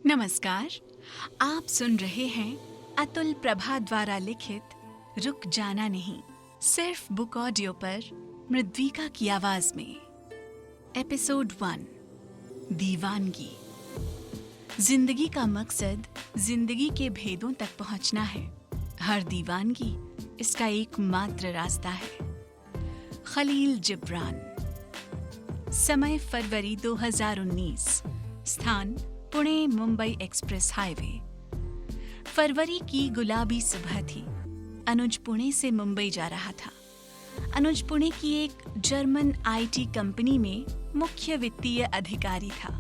नमस्कार। आप सुन रहे हैं अतुल प्रभा द्वारा लिखित रुक जाना नहीं, सिर्फ बुक ऑडियो पर मृद्विका की आवाज में। एपिसोड 1, दीवानगी। जिंदगी का मकसद जिंदगी के भेदों तक पहुंचना है। हर दीवानगी इसका एकमात्र रास्ता है। खलील जिब्रान। समय फरवरी 2019। स्थान पुणे मुंबई एक्सप्रेस हाईवे। फरवरी की गुलाबी सुबह थी। अनुज पुणे से मुंबई जा रहा था। अनुज पुणे की एक जर्मन आईटी कंपनी में मुख्य वित्तीय अधिकारी था।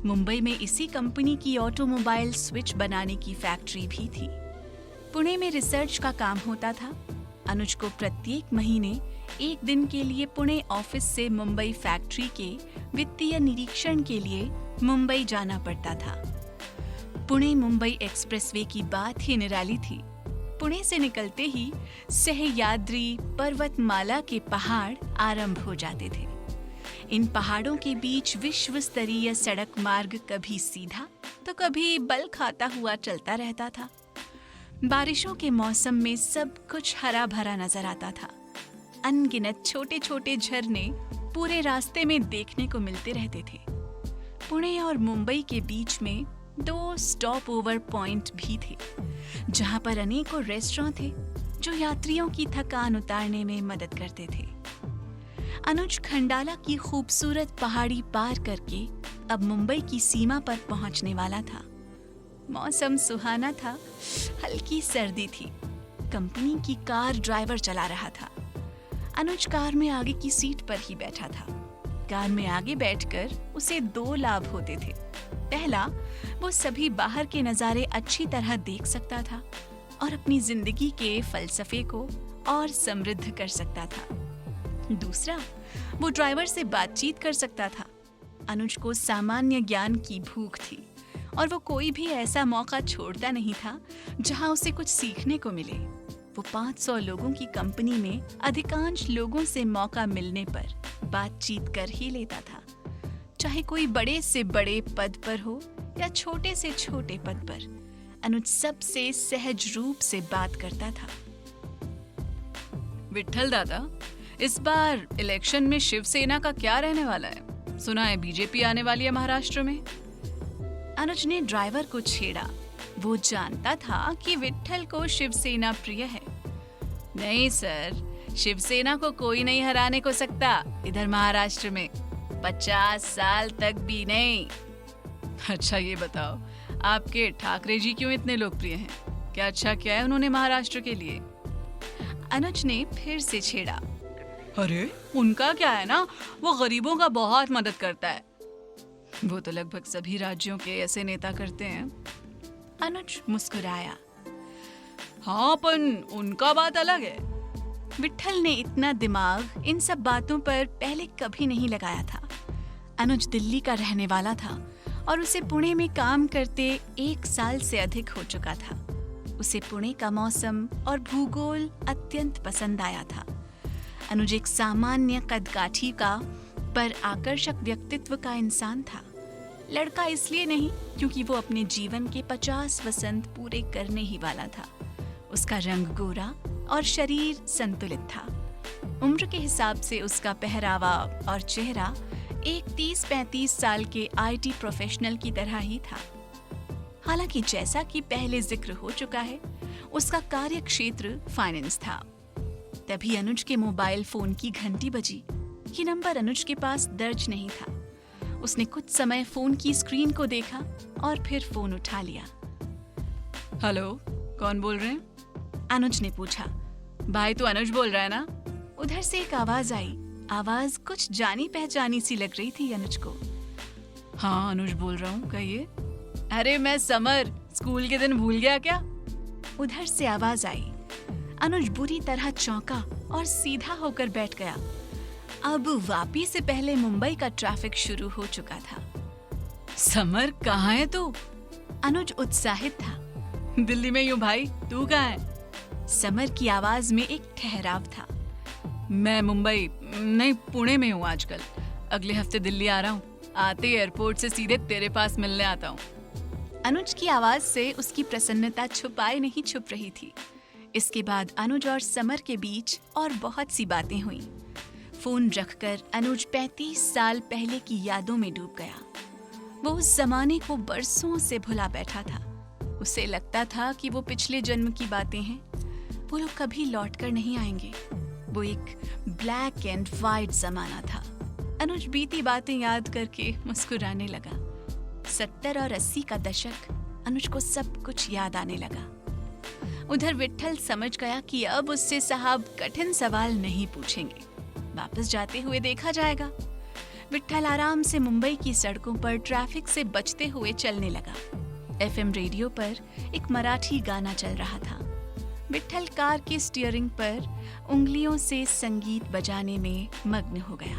मुंबई में इसी कंपनी की ऑटोमोबाइल स्विच बनाने की फैक्ट्री भी थी। पुणे में रिसर्च का काम होता था। अनुज को प्रत्येक महीने एक दिन के लिए पुणे ऑफिस से मुंबई फैक्ट्री के वित्तीय निरीक्षण के लिए मुंबई जाना पड़ता था। पुणे मुंबई एक्सप्रेसवे की बात ही निराली थी। पुणे से निकलते ही सह्याद्री पर्वतमाला के पहाड़ आरंभ हो जाते थे। इन पहाड़ों के बीच विश्व स्तरीय सड़क मार्ग कभी सीधा तो कभी बल खाता हुआ चलता रहता था। बारिशों के मौसम में सब कुछ हरा भरा नजर आता था। अनगिनत छोटे छोटे झरने पूरे रास्ते में देखने को मिलते रहते थे। पुणे और मुंबई के बीच में 2 स्टॉप ओवर पॉइंट भी थे, जहां पर अनेकों रेस्टोरेंट थे जो यात्रियों की थकान उतारने में मदद करते थे। अनुज खंडाला की खूबसूरत पहाड़ी पार करके अब मुंबई की सीमा पर पहुंचने वाला था। मौसम सुहाना था, हल्की सर्दी थी। कंपनी की कार ड्राइवर चला रहा था। अनुज कार में आगे की सीट पर ही बैठा था। कार में आगे बैठकर उसे 2 लाभ होते थे। पहला, वो सभी बाहर के नज़ारे अच्छी तरह देख सकता था और अपनी जिंदगी के फलसफे को और समृद्ध कर सकता था। दूसरा, वो ड्राइवर से बातचीत कर सकता था। अनुज को सामान्य ज्ञान की भूख थी और वो कोई भी ऐसा मौका छोड़ता नहीं था जहां उसे कुछ सीखने को मिले। वो 500 लोगों की कंपनी में अधिकांश लोगों से मौका मिलने पर बातचीत कर ही लेता था, चाहे कोई बड़े से बड़े पद पर हो या छोटे से छोटे पद पर। अनुज सबसे सहज रूप से बात करता था। विट्ठल दादा, इस बार इलेक्शन में शिवसेना का क्या रहने वाला है? सुना है बीजेपी आने वाली है महाराष्ट्र में। अनुज ने ड्राइवर को छेड़ा। वो जानता था कि विट्ठल को शिवसेना प्रिय है। नहीं सर, शिवसेना को कोई नहीं हराने को सकता इधर महाराष्ट्र में, 50 साल तक भी नहीं। अच्छा ये बताओ, आपके ठाकरे जी क्यों इतने लोकप्रिय हैं? क्या अच्छा किया है उन्होंने महाराष्ट्र के लिए? अनुज ने फिर से छेड़ा। अरे उनका क्या है ना, वो गरीबों का बहुत मदद करता है। वो तो लगभग सभी राज्यों के ऐसे नेता करते हैं। अनुज मुस्कुराया। हाँ, पर उनका बात अलग है। विट्ठल ने इतना दिमाग इन सब बातों पर पहले कभी नहीं लगाया था। अनुज दिल्ली का रहने वाला था और उसे पुणे में काम करते 1 साल से अधिक हो चुका था। उसे पुणे का मौसम और भूगोल अत्यंत पसंद आया था। अनुज एक सामान्य कदकाठी का पर आकर्षक व्यक्तित्व का इंसान था। लड़का इसलिए नहीं क्योंकि वो अपने जीवन के 50 वसंत पूरे करने ही वाला था। उसका रंग गोरा और शरीर संतुलित था। उम्र के हिसाब से उसका पहरावा और चेहरा एक 30-35 साल के आईटी प्रोफेशनल की तरह ही था। हालांकि जैसा कि पहले जिक्र हो चुका है, उसका कार्य क्षेत्र फाइनेंस था। तभी अनुज के मोबाइल फोन की घंटी बजी। ये नंबर अनुज के पास दर्ज नहीं था। उसने कुछ समय फोन की स्क्रीन को देखा और फिर फोन उठा लिया। हेलो, कौन बोल रहे हैं? अनुज ने पूछा। भाई तो अनुज बोल रहा है ना? उधर से एक आवाज आई। आवाज कुछ जानी पहचानी सी लग रही थी अनुज को। हाँ, अनुज बोल रहा हूँ, कहिए। अरे मैं समर, स्कूल के दिन भूल गया क्या? उधर से आवाज आई। अनुज बुरी तरह चौंका और सीधा होकर बैठ गया। अब वापी से पहले मुंबई का ट्रैफिक शुरू हो चुका था। समर, कहाँ है तू? अनुज उत्साहित था। दिल्ली में हूँ भाई, तू कहाँ है? समर की आवाज में एक ठहराव था। मैं मुंबई नहीं, पुणे में हूँ आजकल। अगले हफ्ते दिल्ली आ रहा हूँ। आते एयरपोर्ट से सीधे तेरे पास मिलने आता हूँ। अनुज की आवाज से उसकी प्रसन्नता छुपाए नहीं छुप रही थी। इसके बाद अनुज और समर के बीच और बहुत सी बातें हुई। फोन रखकर अनुज 35 साल पहले की यादों में डूब गया। वो उस जमाने को बरसों से भुला बैठा था। उसे लगता था कि वो पिछले जन्म की बातें हैं, वो लोग कभी लौट कर नहीं आएंगे। वो एक ब्लैक एंड वाइट जमाना था। अनुज बीती बातें याद करके मुस्कुराने लगा। 70 और 80 का दशक, अनुज को सब कुछ याद आने लगा। उधर विट्ठल समझ गया कि अब उससे साहब कठिन सवाल नहीं पूछेंगे, वापस जाते हुए देखा जाएगा। विट्ठल आराम से मुंबई की सड़कों पर ट्रैफिक से बचते हुए चलने लगा। एफएम रेडियो पर एक मराठी गाना चल रहा था। विट्ठल कार की स्टीयरिंग पर उंगलियों से संगीत बजाने में मग्न हो गया।